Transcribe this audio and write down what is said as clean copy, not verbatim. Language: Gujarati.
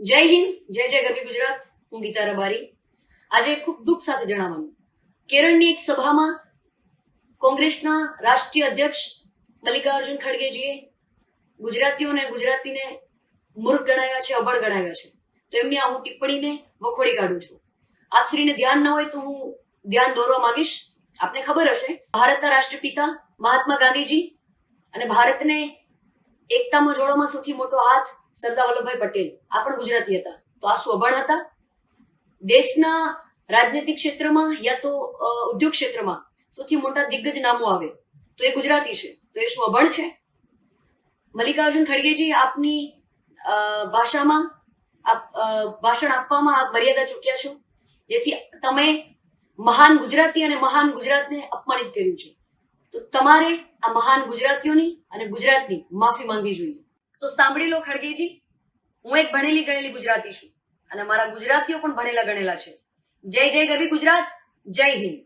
જય હિન્દ, જય જય ગરવી ગુજરાત. હું ગીતા રબારી. આજે ખૂબ દુઃખ સાથે જણાવવાનું, કેરળની એક સભામાં કોંગ્રેસના રાષ્ટ્રીય અધ્યક્ષ મલ્લિકાર્જુન ખડગેજીએ ગુજરાતીઓ અને ગુજરાતીને મૂર્ખ ગણાવ્યા છે, અભણ ગણાવ્યા છે. તો એમની આ હું ટિપ્પણીને વખોડી કાઢું છું. આપશ્રીને ધ્યાન ન હોય તો હું ધ્યાન દોરવા માંગીશ. આપને ખબર હશે, ભારતના રાષ્ટ્રપિતા મહાત્મા ગાંધીજી અને ભારતને એકતામાં જોડવામાં સૌથી મોટો હાથ સરદાર વલ્લભભાઈ પટેલ આ પણ ગુજરાતી હતા. તો આ શું અભણ હતા? દેશના રાજનૈતિક ક્ષેત્રમાં યા તો ઉદ્યોગ ક્ષેત્રમાં સૌથી મોટા દિગ્ગજ નામો આવે તો એ ગુજરાતી છે. તો એ શું અભણ છે? મલ્લિકાર્જુન ખડગેજી, આપની ભાષામાં ભાષણ આપવામાં આપ મર્યાદા ચૂક્યા છો, જેથી તમે મહાન ગુજરાતી અને મહાન ગુજરાતને અપમાનિત કર્યું છે. તો તમારે આ મહાન ગુજરાતીઓની અને ગુજરાતની માફી માંગવી જોઈએ. તો સાંભળી લો ખડગેજી, હું એક ભણેલી ગણેલી ગુજરાતી છું અને મારા ગુજરાતીઓ પણ ભણેલા ગણેલા છે. જય જય ગરવી ગુજરાત, જય હિન્દ.